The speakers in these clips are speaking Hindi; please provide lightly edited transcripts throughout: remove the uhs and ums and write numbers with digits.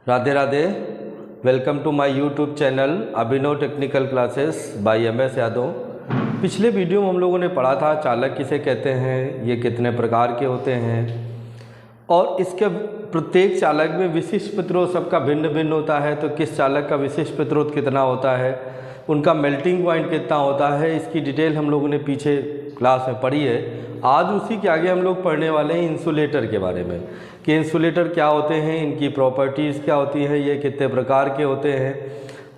Radhe Radhe. Welcome to my YouTube channel Abhinav technical classes by M S. Yadav. पिछले वीडियो में हम लोगों ने पढ़ा था चालक किसे कहते हैं, ये कितने प्रकार के होते हैं और इसके प्रत्येक चालक में विशिष्ट प्रतिरोध सबका भिन्न भिन्न होता है। तो किस चालक का विशिष्ट प्रतिरोध कितना होता है, उनका मेल्टिंग पॉइंट कितना होता है, इसकी डिटेल हम लोगों ने पीछे क्लास में पढ़ी है। आज उसी के आगे हम लोग पढ़ने वाले हैं इंसुलेटर के बारे में कि इंसुलेटर क्या होते हैं, इनकी प्रॉपर्टीज़ क्या होती है, ये कितने प्रकार के होते हैं।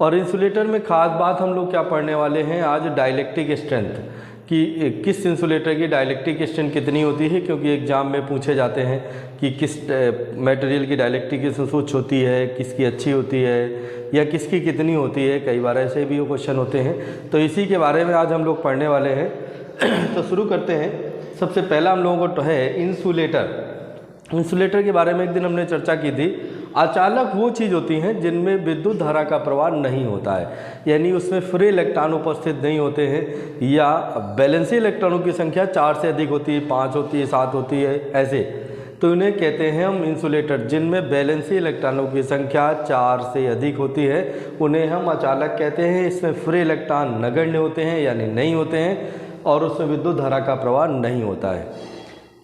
और इंसुलेटर में ख़ास बात हम लोग क्या पढ़ने वाले हैं आज, डाइलेक्ट्रिक स्ट्रेंथ कि किस इंसुलेटर की डाइलेक्ट्रिक स्ट्रेंथ कितनी होती है, क्योंकि एग्जाम में पूछे जाते हैं कि किस मटेरियल की डाइलेक्ट्रिक स्ट्रेंथ उच्च होती है, किसकी अच्छी होती है या किसकी कितनी होती है। कई बार ऐसे भी क्वेश्चन होते हैं, तो इसी के बारे में आज हम लोग पढ़ने वाले हैं। तो शुरू करते हैं। सबसे पहला हम लोगों को है इंसुलेटर। इंसुलेटर के बारे में एक दिन हमने चर्चा की थी। अचालक वो चीज़ होती हैं जिनमें विद्युत धारा का प्रवाह नहीं होता है, यानी उसमें फ्री इलेक्ट्रॉन उपस्थित नहीं होते हैं या बैलेंसी इलेक्ट्रॉनों की संख्या 4 से अधिक होती है, 5 होती है, 7 होती है, ऐसे। तो इन्हें कहते हैं हम इंसुलेटर। जिनमें बैलेंसी इलेक्ट्रॉनों की संख्या 4 से अधिक होती है उन्हें हम अचालक कहते हैं। इसमें फ्री इलेक्ट्रॉन नगण्य होते हैं यानी नहीं होते हैं और उसमें विद्युत धारा का प्रवाह नहीं होता है।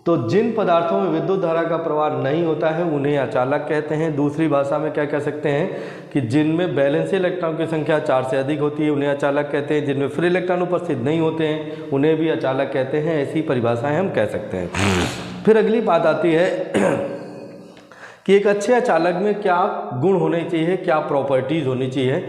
तो जिन पदार्थों में विद्युत धारा का प्रवाह नहीं होता है उन्हें अचालक कहते हैं। दूसरी भाषा में क्या कह सकते हैं कि जिनमें बैलेंसी इलेक्ट्रॉन की संख्या 4 से अधिक होती है उन्हें अचालक कहते हैं। जिनमें फ्री इलेक्ट्रॉन उपस्थित नहीं होते हैं उन्हें भी अचालक कहते हैं। ऐसी परिभाषाएं हम कह सकते हैं। फिर अगली बात आती है कि एक अच्छे अचालक में क्या गुण होने चाहिए, क्या प्रॉपर्टीज़ होनी चाहिए।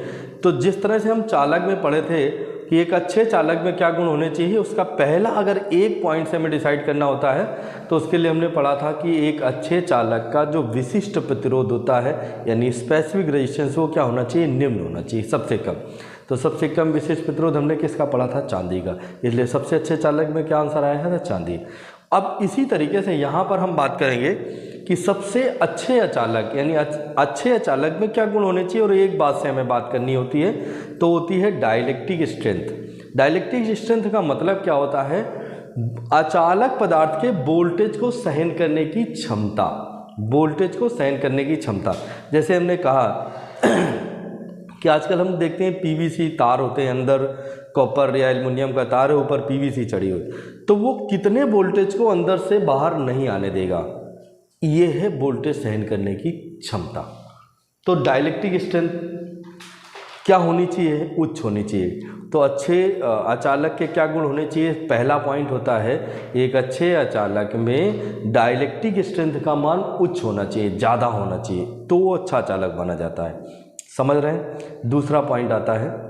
तो जिस तरह से हम चालक में पढ़े थे कि एक अच्छे चालक में क्या गुण होने चाहिए, उसका पहला अगर एक पॉइंट से हमें डिसाइड करना होता है तो उसके लिए हमने पढ़ा था कि एक अच्छे चालक का जो विशिष्ट प्रतिरोध होता है यानी स्पेसिफिक रेजिस्टेंस, वो क्या होना चाहिए, निम्न होना चाहिए, सबसे कम। तो सबसे कम विशिष्ट प्रतिरोध हमने किसका पढ़ा था, चांदी का। इसलिए सबसे अच्छे चालक में क्या आंसर आया है, चांदी। अब इसी तरीके से यहाँ पर हम बात करेंगे कि सबसे अच्छे अचालक यानी अच्छे अचालक में क्या गुण होने चाहिए। और एक बात से हमें बात करनी होती है तो होती है डाइलेक्ट्रिक स्ट्रेंथ। डाइलेक्ट्रिक स्ट्रेंथ का मतलब क्या होता है, अचालक पदार्थ के वोल्टेज को सहन करने की क्षमता। वोल्टेज को सहन करने की क्षमता, जैसे हमने कहा कि आजकल हम देखते हैं पीवीसी तार होते हैं, अंदर कॉपर या एल्युमिनियम का तार है, ऊपर पीवीसी चढ़ी हुई, तो वो कितने वोल्टेज को अंदर से बाहर नहीं आने देगा, ये है वोल्टेज सहन करने की क्षमता। तो डाइलेक्ट्रिक स्ट्रेंथ क्या होनी चाहिए, उच्च होनी चाहिए। तो अच्छे अचालक के क्या गुण होने चाहिए, पहला पॉइंट होता है एक अच्छे अचालक में डाइलेक्ट्रिक स्ट्रेंथ का मान उच्च होना चाहिए, ज़्यादा होना चाहिए, तो वो अच्छा अचालक माना जाता है। समझ रहे हैं। दूसरा पॉइंट आता है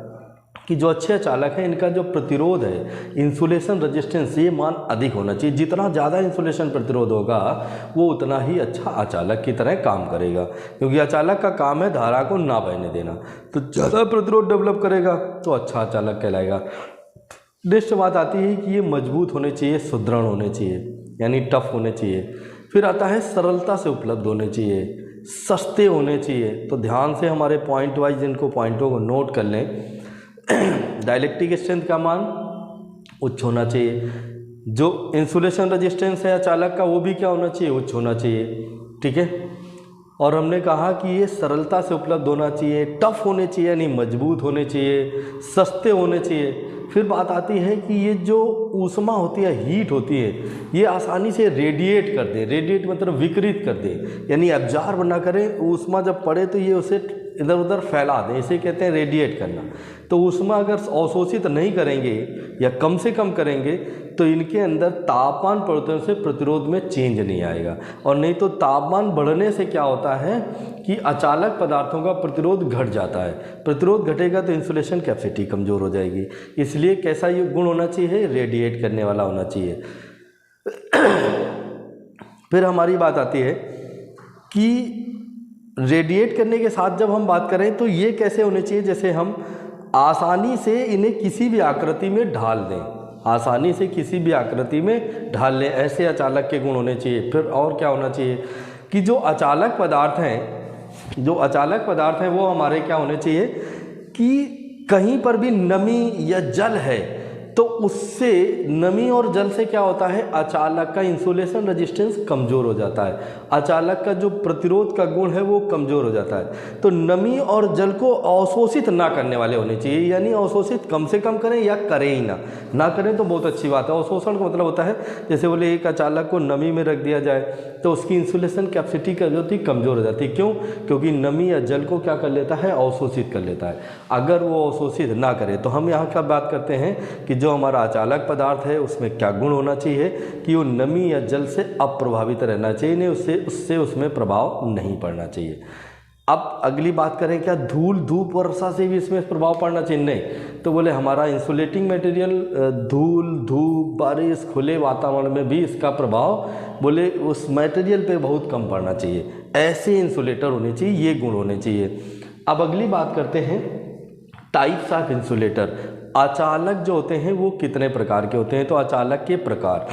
कि जो अच्छे अचालक हैं इनका जो प्रतिरोध है, इंसुलेशन रेजिस्टेंस, ये मान अधिक होना चाहिए। जितना ज़्यादा इंसुलेशन प्रतिरोध होगा वो उतना ही अच्छा अचालक की तरह काम करेगा, क्योंकि अचालक का काम है धारा को ना बहने देना। तो ज़्यादा प्रतिरोध डेवलप करेगा तो अच्छा अचालक कहलाएगा। नेक्स्ट बात आती है कि ये मजबूत होने चाहिए, सुदृढ़ होने चाहिए यानी टफ होने चाहिए। फिर आता है सरलता से उपलब्ध होने चाहिए, सस्ते होने चाहिए। तो ध्यान से हमारे पॉइंट वाइज इनको पॉइंटों को नोट कर लें। डाइलेक्ट्रिक स्ट्रेंथ का मान उच्च होना चाहिए। जो इंसुलेशन रेजिस्टेंस है अचालक का वो भी क्या होना चाहिए, उच्च होना चाहिए। ठीक है। और हमने कहा कि ये सरलता से उपलब्ध होना चाहिए, टफ होने चाहिए यानी मजबूत होने चाहिए, सस्ते होने चाहिए। फिर बात आती है कि ये जो ऊष्मा होती है, हीट होती है, ये आसानी से रेडिएट कर दे। रेडिएट मतलब विकृत कर दे, यानी एब्जॉर्ब ना करे। ऊष्मा जब पड़े तो ये उसे इधर उधर फैला दें, इसे कहते हैं रेडिएट करना। तो ऊष्मा अगर अवशोषित नहीं करेंगे या कम से कम करेंगे तो इनके अंदर तापमान परिवर्तन से प्रतिरोध में चेंज नहीं आएगा। और नहीं तो तापमान बढ़ने से क्या होता है कि अचालक पदार्थों का प्रतिरोध घट जाता है। प्रतिरोध घटेगा तो इंसुलेशन कैपेसिटी कमज़ोर हो जाएगी। इसलिए कैसा ये गुण होना चाहिए, रेडिएट करने वाला होना चाहिए। फिर हमारी बात आती है कि रेडिएट करने के साथ जब हम बात करें तो ये कैसे होने चाहिए, जैसे हम आसानी से इन्हें किसी भी आकृति में ढाल दें, आसानी से किसी भी आकृति में ढाल लें, ऐसे अचालक के गुण होने चाहिए। फिर और क्या होना चाहिए कि जो अचालक पदार्थ हैं वो हमारे क्या होने चाहिए कि कहीं पर भी नमी या जल है तो उससे नमी और जल से क्या होता है, अचालक का इंसुलेशन रेजिस्टेंस कमज़ोर हो जाता है, अचालक का जो प्रतिरोध का गुण है वो कमज़ोर हो जाता है। तो नमी और जल को अवशोषित ना करने वाले होने चाहिए, यानी अवशोषित कम से कम करें या करें ही ना करें तो बहुत अच्छी बात है। अवशोषण का मतलब होता है जैसे बोले एक अचालक को नमी में रख दिया जाए तो उसकी इंसुलेशन कैपेसिटी क्या होती है, कमज़ोर हो जाती है। क्यों? क्योंकि नमी या जल को क्या कर लेता है, अवशोषित कर लेता है। अगर वो अवशोषित ना करे तो हम यहाँ क्या बात करते हैं कि जो हमारा अचालक पदार्थ है उसमें क्या गुण होना चाहिए कि वो नमी या जल से अप्रभावित रहना चाहिए, नहीं उससे उसमें प्रभाव नहीं पड़ना चाहिए। अब अगली बात करें क्या धूल धूप वर्षा से भी इसमें प्रभाव पड़ना चाहिए? नहीं। तो बोले हमारा इंसुलेटिंग मटेरियल धूल धूप बारिश खुले वातावरण में भी इसका प्रभाव बोले उस मटेरियल पे बहुत कम पड़ना चाहिए। ऐसे इंसुलेटर होने चाहिए, ये गुण होने चाहिए। अब अगली बात करते हैं टाइप्स ऑफ इंसुलेटर। अचालक जो होते हैं वो कितने प्रकार के होते हैं? तो अचालक के प्रकार,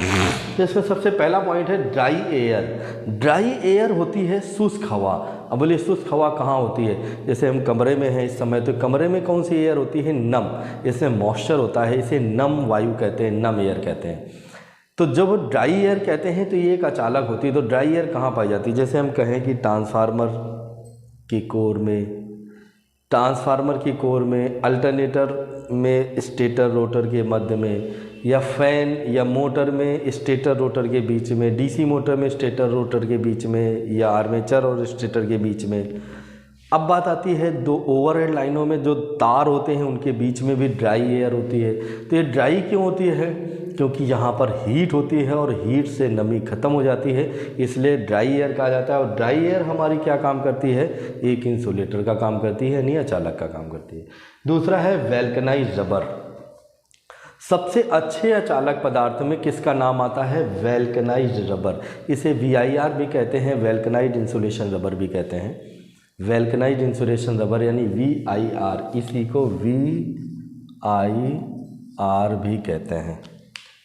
तो इसमें सबसे पहला पॉइंट है ड्राई एयर। ड्राई एयर होती है शुष्क हवा। अब बोलिए शुष्क हवा कहाँ होती है? जैसे हम कमरे में हैं इस समय, तो कमरे में कौन सी एयर होती है? नम। इसमें मॉइस्चर होता है, इसे नम वायु कहते हैं, नम एयर कहते हैं। तो जब ड्राई एयर कहते हैं तो ये एक अचालक होती है। तो ड्राई एयर कहाँ पाई जाती है? जैसे हम कहें कि ट्रांसफार्मर की कोर में, अल्टरनेटर में स्टेटर रोटर के मध्य में, या फैन या मोटर में स्टेटर रोटर के बीच में, डीसी मोटर में स्टेटर रोटर के बीच में, या आर्मेचर और स्टेटर के बीच में। अब बात आती है दो ओवरहेड लाइनों में जो तार होते हैं उनके बीच में भी ड्राई एयर होती है। तो ये ड्राई क्यों होती है? क्योंकि यहाँ पर हीट होती है और हीट से नमी खत्म हो जाती है, इसलिए ड्राई एयर कहा जाता है। और ड्राई एयर हमारी क्या काम करती है? एक इंसुलेटर का काम करती है, नहीं अचालक का काम करती है। दूसरा है वैल्कनाइज्ड रबर। सबसे अच्छे अचालक पदार्थ में किसका नाम आता है? वैल्कनाइज्ड रबर। इसे VIR भी कहते हैं, वैल्कनाइज्ड इंसुलेशन रबर भी कहते हैं। वैल्कनाइज्ड इंसुलेशन रबर यानी VIR, इसी को VIR भी कहते हैं।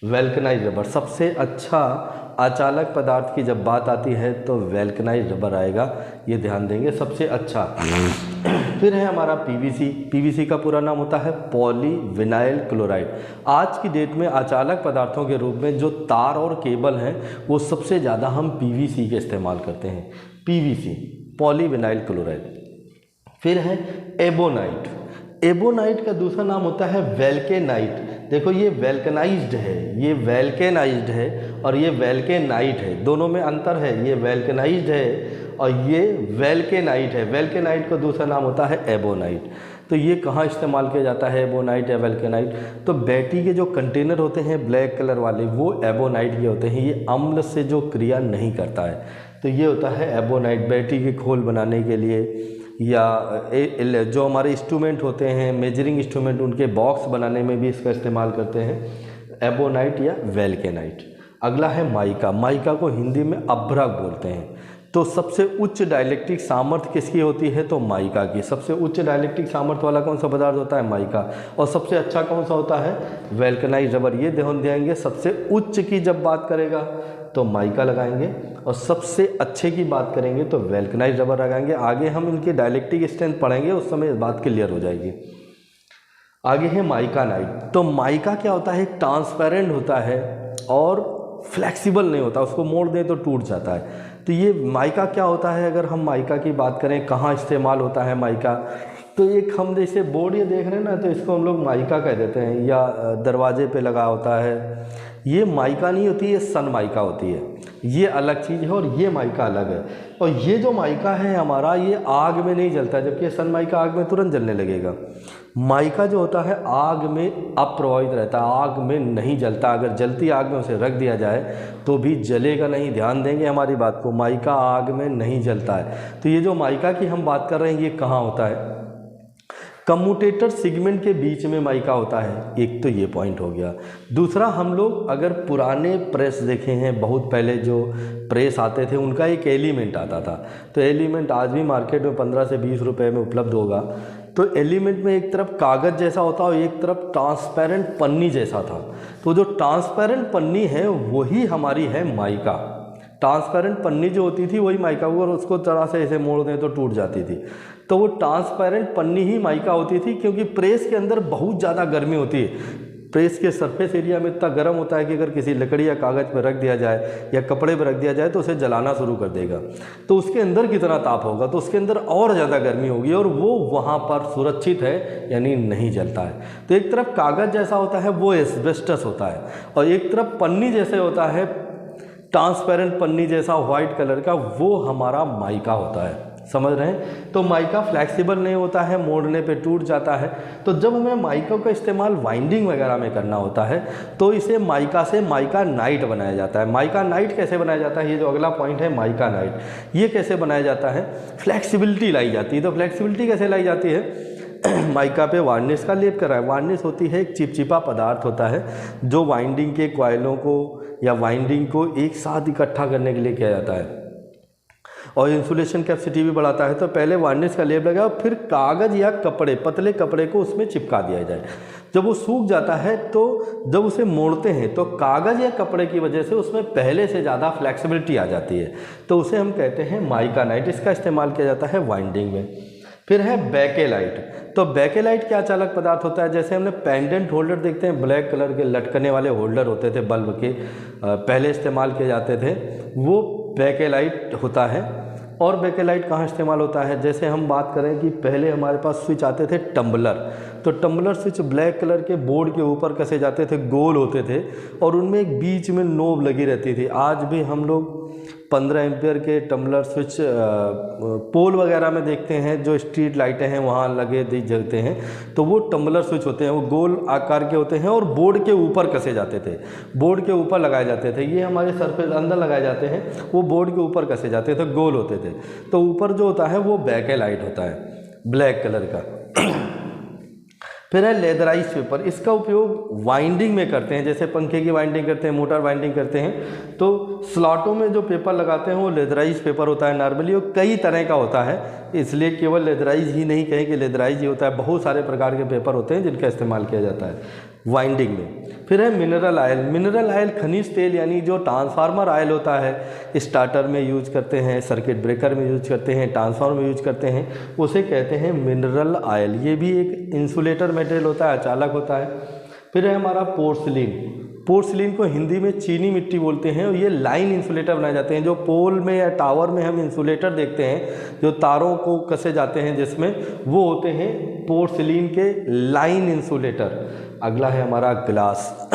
वैल्कनाइज्ड रबर सबसे अच्छा अचालक पदार्थ की जब बात आती है तो वैल्कनाइज्ड रबर आएगा, ये ध्यान देंगे सबसे अच्छा। फिर है हमारा PVC का पूरा नाम होता है पॉलीविनाइल क्लोराइड। आज की डेट में अचालक पदार्थों के रूप में जो तार और केबल हैं वो सबसे ज़्यादा हम PVC के इस्तेमाल करते हैं। PVC polyvinyl chloride. फिर है एबोनाइट। एबोनाइट का दूसरा नाम होता है वैल्केनाइट। देखो ये वैल्कनाइज्ड है, ये वैल्केनाइज्ड है और ये वैल्केनाइट है, दोनों में अंतर है। ये वैल्कनाइज्ड है और ये वैल्केनाइट है। वैल्केनाइट का दूसरा नाम होता है एबोनाइट। तो ये कहाँ इस्तेमाल किया जाता है एबोनाइट या वैल्केनाइट? तो बैटरी के जो कंटेनर होते हैं ब्लैक कलर वाले वो एबोनाइट के होते हैं, ये अम्ल से जो क्रिया नहीं करता है। तो ये होता है एबोनाइट। बैटरी के खोल बनाने के लिए या जो हमारे इंस्ट्रूमेंट होते हैं मेजरिंग इंस्ट्रूमेंट उनके बॉक्स बनाने में भी इसका इस्तेमाल करते हैं, एबोनाइट या वैल्केनाइट। अगला है माइका। माइका को हिंदी में अभ्रक बोलते हैं। तो सबसे उच्च डाइलेक्ट्रिक सामर्थ्य किसकी होती है? तो माइका की। सबसे उच्च डाइलेक्ट्रिक सामर्थ्य वाला कौन सा पदार्थ होता है? माइका। और सबसे अच्छा कौन सा होता है? वैल्कनाइज्ड रबर। ये ध्यान देंगे सबसे उच्च की जब बात करेगा तो माइका लगाएंगे और सबसे अच्छे की बात करेंगे तो वैल्कनाइज्ड रबर लगाएंगे। आगे हम इनकी डाइलेक्ट्रिक स्ट्रेंथ पढ़ेंगे, उस समय बात क्लियर हो जाएगी। आगे है माइकानाइट। तो माइका क्या होता है? ट्रांसपेरेंट होता है और फ्लेक्सिबल नहीं होता, उसको मोड़ दें तो टूट जाता है। तो ये माइका क्या होता है? अगर हम माइका की बात करें कहाँ इस्तेमाल होता है माइका, तो एक हम जैसे बोर्ड ये देख रहे हैं ना, तो इसको हम लोग माइका कह देते हैं, या दरवाजे पे लगा होता है। ये माइका नहीं होती, ये सन माइका होती है। ये अलग चीज़ है और ये माइका अलग है। और ये जो माइका है हमारा, ये आग में नहीं जलता, जबकि सन माइका आग में तुरंत जलने लगेगा। माइका जो होता है आग में अप्रभावित रहता है, आग में नहीं जलता। अगर जलती आग में उसे रख दिया जाए तो भी जलेगा नहीं। ध्यान देंगे हमारी बात को, माइका आग में नहीं जलता है। तो ये जो माइका की हम बात कर रहे हैं ये कहाँ होता है? कम्यूटेटर सेगमेंट के बीच में माइका होता है। एक तो ये पॉइंट हो गया। दूसरा, हम लोग अगर पुराने प्रेस देखे हैं, बहुत पहले जो प्रेस आते थे उनका एक एलिमेंट आता था। तो एलिमेंट आज भी मार्केट में 15 से 20 रुपए में उपलब्ध होगा। तो एलिमेंट में एक तरफ कागज़ जैसा होता और एक तरफ ट्रांसपेरेंट पन्नी जैसा था। तो जो ट्रांसपेरेंट पन्नी है वही हमारी है माइका। ट्रांसपेरेंट पन्नी जो होती थी वही माइका, और उसको तरह से ऐसे मोड़ दें तो टूट जाती थी। तो वो ट्रांसपेरेंट पन्नी ही माइका होती थी, क्योंकि प्रेस के अंदर बहुत ज़्यादा गर्मी होती है। प्रेस के सरफेस एरिया में इतना गर्म होता है कि अगर किसी लकड़ी या कागज़ पर रख दिया जाए या कपड़े पर रख दिया जाए तो उसे जलाना शुरू कर देगा। तो उसके अंदर कितना ताप होगा, तो उसके अंदर और ज़्यादा गर्मी होगी और वो वहाँ पर सुरक्षित है, यानी नहीं जलता है। तो एक तरफ कागज़ जैसा होता है वो एस्बेस्टस होता है, और एक तरफ पन्नी जैसे होता है, ट्रांसपेरेंट पन्नी जैसा वाइट कलर का, वो हमारा माइका होता है। समझ रहे हैं? तो माइका फ्लैक्सिबल नहीं होता है, मोड़ने पे टूट जाता है। तो जब हमें माइका का इस्तेमाल वाइंडिंग वगैरह में करना होता है तो इसे माइका से माइका नाइट बनाया जाता है। माइका नाइट कैसे बनाया जाता है, ये जो अगला पॉइंट है माइका नाइट, ये कैसे बनाया जाता है, फ्लैक्सिबिलिटी लाई जाती है। तो फ्लैक्सिबिलिटी कैसे लाई जाती है, माइका पे वार्निश का लेप करा है। वार्निश होती है एक चिपचिपा पदार्थ होता है जो वाइंडिंग के कॉइलों को या वाइंडिंग को एक साथ इकट्ठा करने के लिए किया जाता है और इंसुलेशन कैपेसिटी भी बढ़ाता है। तो पहले वार्निश का लेप लगाओ, फिर कागज़ या कपड़े, पतले कपड़े को उसमें चिपका दिया जाए। जब वो सूख जाता है तो जब उसे मोड़ते हैं तो कागज़ या कपड़े की वजह से उसमें पहले से ज़्यादा फ्लैक्सिबिलिटी आ जाती है, तो उसे हम कहते हैं माइका नाइट। इसका इस्तेमाल किया जाता है वाइंडिंग में। फिर है बेकेलाइट। तो बेकेलाइट क्या चालक पदार्थ होता है, जैसे हमने पेंडेंट होल्डर देखते हैं, ब्लैक कलर के लटकने वाले होल्डर होते थे बल्ब के, पहले इस्तेमाल किए जाते थे, वो बेकेलाइट होता है। और बेकेलाइट कहाँ इस्तेमाल होता है, जैसे हम बात करें कि पहले हमारे पास स्विच आते थे टम्बलर, तो टम्बलर स्विच ब्लैक कलर के बोर्ड के ऊपर कसे जाते थे, गोल होते थे और उनमें एक बीच में नोब लगी रहती थी। आज भी हम लोग 15 एम्पियर के टम्बलर स्विच पोल वगैरह में देखते हैं, जो स्ट्रीट लाइटें हैं वहाँ लगे जलते हैं, तो वो टम्बलर स्विच होते हैं, वो गोल आकार के होते हैं और बोर्ड के ऊपर कसे जाते थे, बोर्ड के ऊपर लगाए जाते थे। ये हमारे सर पे अंदर लगाए जाते हैं, वो बोर्ड के ऊपर कसे जाते थे, गोल होते थे। तो ऊपर जो होता है वो बेकेलाइट होता है, ब्लैक कलर का। फिर है लेदराइज पेपर। इसका उपयोग वाइंडिंग में करते हैं, जैसे पंखे की वाइंडिंग करते हैं, मोटर वाइंडिंग करते हैं, तो स्लॉटों में जो पेपर लगाते हैं वो लेदराइज पेपर होता है। नॉर्मली वो कई तरह का होता है, इसलिए केवल लेदराइज ही नहीं कहें कि लेदराइज ही होता है, बहुत सारे प्रकार के पेपर होते हैं जिनका इस्तेमाल किया जाता है वाइंडिंग में। फिर है मिनरल ऑयल। मिनरल ऑयल खनिज तेल, यानी जो ट्रांसफार्मर ऑयल होता है, स्टार्टर में यूज करते हैं, सर्किट ब्रेकर में यूज करते हैं, ट्रांसफार्मर में यूज करते हैं, उसे कहते हैं मिनरल ऑयल। ये भी एक इंसुलेटर मटेरियल होता है, अचालक होता है। फिर है हमारा पोर्सिलीन। पोर्सिलीन को हिंदी में चीनी मिट्टी बोलते हैं और ये लाइन इंसुलेटर बनाए जाते हैं। जो पोल में या टावर में हम इंसुलेटर देखते हैं, जो तारों को कसे जाते हैं जिसमें, वो होते हैं पोर्सिलीन के लाइन इंसुलेटर। अगला है हमारा ग्लास।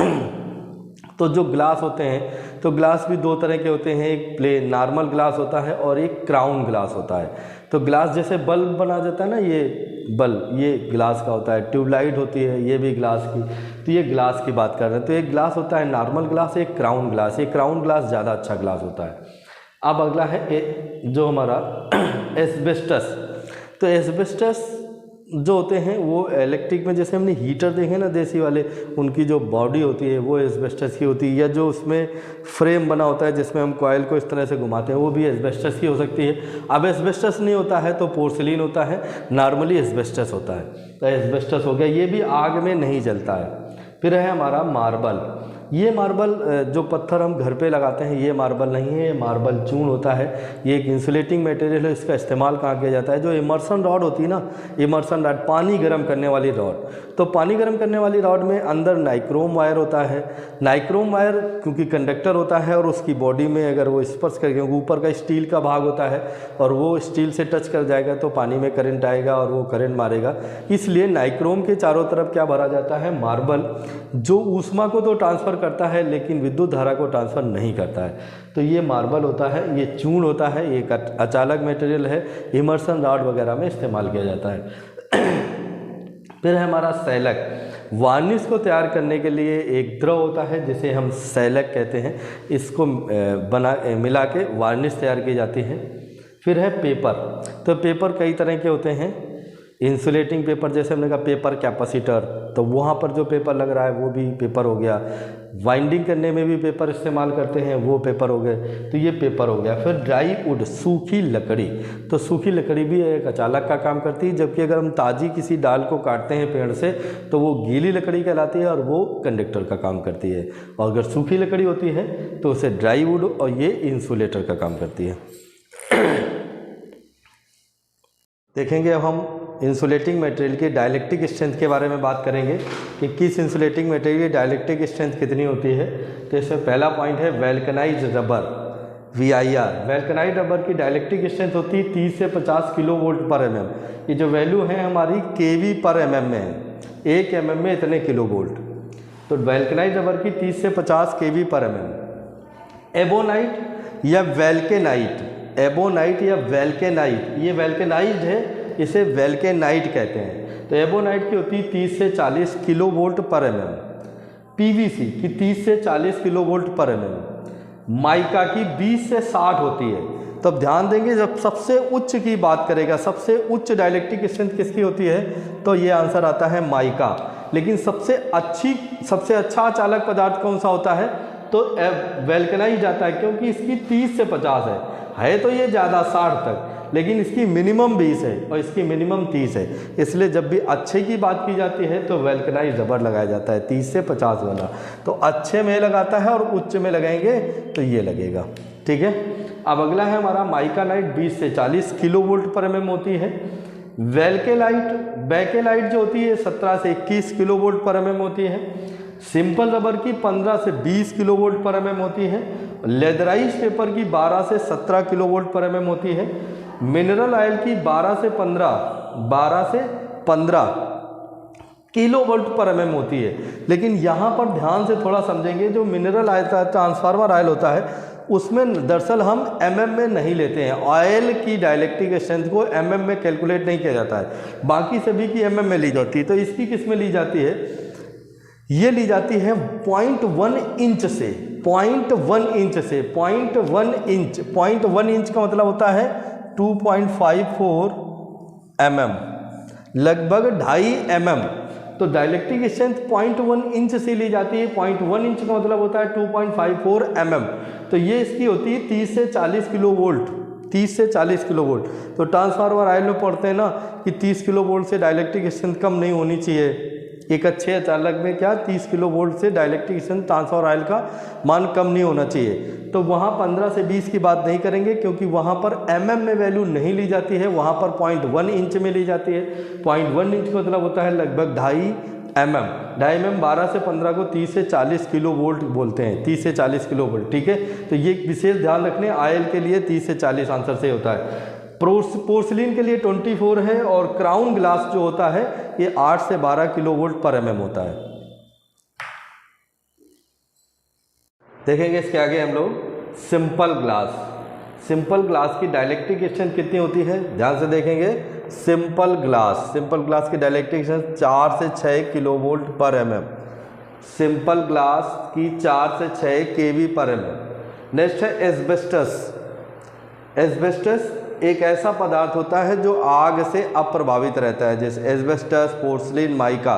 तो जो ग्लास होते हैं, तो ग्लास भी दो तरह के होते हैं, एक प्लेन नॉर्मल ग्लास होता है और एक क्राउन ग्लास होता है। तो ग्लास जैसे बल्ब बना जाता है ना, ये बल्ब, ये ग्लास का होता है। ट्यूबलाइट होती है, ये भी ग्लास की। तो ये ग्लास की बात कर रहे हैं। तो एक ग्लास होता है नॉर्मल ग्लास, एक क्राउन ग्लास। ये क्राउन ग्लास ज़्यादा अच्छा ग्लास होता है। अब अगला है जो हमारा एस्बेस्टस। तो एस्बेस्टस जो होते हैं वो इलेक्ट्रिक में, जैसे हमने हीटर देखे ना देसी वाले, उनकी जो बॉडी होती है वो एस्बेस्टस की होती है, या जो उसमें फ्रेम बना होता है जिसमें हम कॉइल को इस तरह से घुमाते हैं, वो भी एस्बेस्टस की हो सकती है। अब एस्बेस्टस नहीं होता है तो पोर्सिलीन होता है, नॉर्मली एस्बेस्टस होता है। तो एस्बेस्टस हो गया, ये भी आग में नहीं जलता है। फिर है हमारा मार्बल। ये मार्बल जो पत्थर हम घर पे लगाते हैं, ये मार्बल नहीं है, ये मार्बल चून होता है। ये एक इंसुलेटिंग मटेरियल है। इसका इस्तेमाल कहाँ किया जाता है, जो इमर्सन रॉड होती है ना, इमर्सन रॉड, पानी गर्म करने वाली रॉड। तो पानी गर्म करने वाली रॉड में अंदर नाइक्रोम वायर होता है। नाइक्रोम वायर क्योंकि कंडक्टर होता है और उसकी बॉडी में अगर वो स्पर्श करके, ऊपर का स्टील का भाग होता है और वो स्टील से टच कर जाएगा तो पानी में करंट आएगा और वो करंट मारेगा। इसलिए नाइक्रोम के चारों तरफ क्या भरा जाता है, मार्बल, जो ऊष्मा को तो ट्रांसफ़र करता है लेकिन विद्युत धारा को ट्रांसफ़र नहीं करता है। तो ये मार्बल होता है, ये चून होता है, ये अचालक मटेरियल है, इमर्सन रॉड वगैरह में इस्तेमाल किया जाता है। फिर है हमारा सैलक। वार्निश को तैयार करने के लिए एक द्रव होता है जिसे हम सैलक कहते हैं, इसको मिला के वार्निश तैयार की जाती है। फिर है पेपर। तो पेपर कई तरह के होते हैं। इंसुलेटिंग पेपर, जैसे हमने कहा पेपर कैपेसिटर, तो वहाँ पर जो पेपर लग रहा है वो भी पेपर हो गया। वाइंडिंग करने में भी पेपर इस्तेमाल करते हैं, वो पेपर हो गए, तो ये पेपर हो गया। फिर ड्राई वुड, सूखी लकड़ी। तो सूखी लकड़ी भी एक अचालक का काम करती है, जबकि अगर हम ताज़ी किसी डाल को काटते हैं पेड़ से तो वो गीली लकड़ी कहलाती है और वो कंडक्टर का काम करती है। और अगर सूखी लकड़ी होती है तो उसे ड्राई वुड, और ये इंसुलेटर का काम करती है। देखेंगे अब हम इंसुलेटिंग मटेरियल की डाइलेक्ट्रिक स्ट्रेंथ के बारे में बात करेंगे कि किस इंसुलेटिंग मटेरियल की डाइलेक्ट्रिक स्ट्रेंथ कितनी होती है। तो इसमें पहला पॉइंट है वैल्कनाइज्ड रबर, VIR। वैल्कनाइज्ड रबर की डाइलेक्ट्रिक स्ट्रेंथ होती है 30 से 50 किलो वोल्ट पर mm। ये जो वैल्यू है हमारी kV पर mm में है, 1 mm में इतने किलो वोल्ट। तो वैल्कनाइज्ड रबर की 30 से 50 kV पर mm। एबोनाइट या वैल्केनाइट, एबोनाइट या वैल्केनाइट, ये वैल्केनाइज्ड है, इसे वैल्केनाइट कहते हैं। तो एबोनाइट की होती है 30 से 40 किलो वोल्ट पर mm। PVC की 30 से 40 किलो वोल्ट पर mm। माइका की 20 से 60 होती है। तो अब ध्यान देंगे, जब सबसे उच्च की बात करेगा, सबसे उच्च डाइलेक्ट्रिक स्ट्रेंथ किसकी होती है, तो ये आंसर आता है माइका। लेकिन सबसे अच्छा चालक पदार्थ कौन सा होता है, तो वैल्कनाइज्ड आता है, क्योंकि इसकी 30 से 50 है तो ये ज़्यादा 60 तक, लेकिन इसकी मिनिमम 20 है और इसकी मिनिमम 30 है। इसलिए जब भी अच्छे की बात की जाती है तो वैल्कनाइज्ड रबर लगाया जाता है 30 से 50 वाला। तो अच्छे में लगाता है और उच्च में लगाएंगे तो ये लगेगा, ठीक है। अब अगला है हमारा माइकानाइट, 20 से 40 किलो वोल्ट पर mm होती है। बैकेलाइट जो होती है 17 से 21 किलो वोल्ट पर mm होती है। सिंपल रबर की 15 से 20 किलो वोल्ट पर mm होती है। लेदराइज पेपर की 12 से 17 किलो वोल्ट पर mm होती है। मिनरल ऑयल की 12 से 15 किलो वोल्ट पर mm होती है। लेकिन यहाँ पर ध्यान से थोड़ा समझेंगे, जो मिनरल ऑयल ट्रांसफार्मर ऑयल होता है उसमें दरअसल हम mm में नहीं लेते हैं। ऑयल की डाइलेक्ट्रिक स्ट्रेंथ को mm में कैलकुलेट नहीं किया जाता है, बाकी सभी की mm में ली जाती है। तो इसकी किस में ली जाती है, ये ली जाती है 0.1 इंच से, 0.1 इंच से, 0.1 इंच। 0.1 इंच का मतलब होता है 2.54 mm, लगभग 2.5 mm। तो डाइलेक्ट्रिक स्ट्रेंथ 0.1 इंच से ली जाती है। 0.1 इंच का मतलब होता है 2.54 mm। तो ये इसकी होती है 30 से 40 किलो वोल्ट, 30 से 40 किलो वोल्ट। तो ट्रांसफार्मर ऑयल में पढ़ते हैं ना कि 30 किलो वोल्ट से डाइलेक्ट्रिक स्ट्रेंथ कम नहीं होनी चाहिए। एक अच्छे चालक में क्या 30 किलो वोल्ट से डाइलेक्ट्रिक स्ट्रेंथ ट्रांसफार्मर ऑयल का मान कम नहीं होना चाहिए। तो वहाँ 15 से 20 की बात नहीं करेंगे, क्योंकि वहाँ पर mm में वैल्यू नहीं ली जाती है, वहाँ पर 0.1 इंच में ली जाती है। 0.1 इंच का मतलब होता है लगभग 2.5 mm। 2.5 mm 12 से 15 को 30 से 40 किलो वोल्ट बोलते हैं, 30 से 40 किलो वोल्ट, ठीक है। तो ये विशेष ध्यान रखने, ऑयल के लिए 30 से 40 आंसर से होता है। पोर्सिलिन के लिए 24 है और क्राउन ग्लास जो होता है ये 8 से 12 किलो वोल्ट पर mm होता है। देखेंगे इसके आगे हम लोग सिंपल ग्लास। सिंपल ग्लास की डाइलेक्ट्रिक स्ट्रेंथ कितनी होती है, ध्यान से देखेंगे। सिंपल ग्लास की डाइलेक्ट्रिक स्ट्रेंथ 4 से 6 किलो वोल्ट पर mm। सिंपल ग्लास की 4 से 6 kV पर mm। नेक्स्ट है एस्बेस्टस एक ऐसा पदार्थ होता है जो आग से अप्रभावित रहता है, जैसे एस्बेस्टस, पोर्सिलिन, माइका,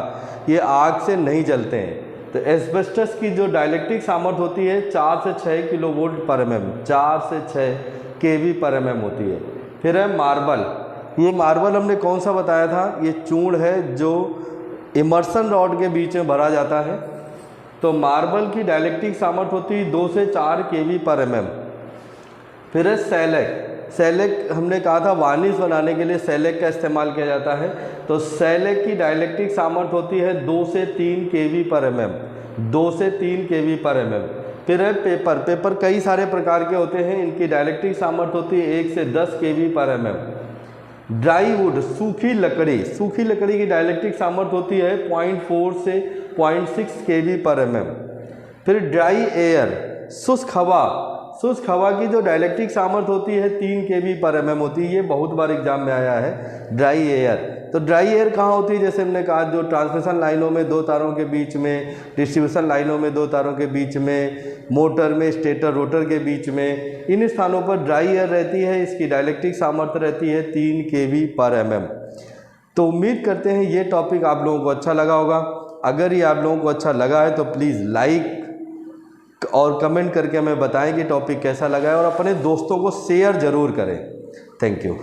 ये आग से नहीं जलते हैं। तो एस्बेस्टस की जो डाइलेक्ट्रिक सामर्थ्य होती है 4 से 6 किलो वोल्ट पर mm, 4 से 6 kV पर mm होती है। फिर है मार्बल। ये मार्बल हमने कौन सा बताया था, ये चूर्ण है जो इमर्सन रॉड के बीच में भरा जाता है। तो मार्बल की डाइलेक्ट्रिक सामर्थ्य होती है 2 से 4 kV पर mm। फिर है सैलेक हमने कहा था वार्निश बनाने के लिए सैलेक का इस्तेमाल किया जाता है। तो सैलेक की डाइलेक्ट्रिक सामर्थ्य होती है 2 से 3 kV पर mm, 2 से 3 kV पर mm। फिर है पेपर कई सारे प्रकार के होते हैं, इनकी डाइलेक्ट्रिक सामर्थ्य होती है 1 से 10 kV पर mm। ड्राई वुड, सूखी लकड़ी की डाइलेक्ट्रिक सामर्थ्य होती है 0.4 से 0.6 kV पर mm। फिर ड्राई एयर, शुष्क हवा की जो डाइलेक्ट्रिक सामर्थ्य होती है 3 kV पर mm होती है। ये बहुत बार एग्जाम में आया है ड्राई एयर। तो ड्राई एयर कहाँ होती है, जैसे हमने कहा जो ट्रांसमिशन लाइनों में 2 तारों के बीच में, डिस्ट्रीब्यूशन लाइनों में 2 तारों के बीच में, मोटर में स्टेटर रोटर के बीच में, इन स्थानों पर ड्राई एयर रहती है। इसकी डाइलेक्ट्रिक सामर्थ्य रहती है 3 kV पर mm। तो उम्मीद करते हैं ये टॉपिक आप लोगों को अच्छा लगा होगा। अगर ये आप लोगों को अच्छा लगा है तो प्लीज़ लाइक और कमेंट करके हमें बताएं कि टॉपिक कैसा लगा है, और अपने दोस्तों को शेयर ज़रूर करें। Thank you.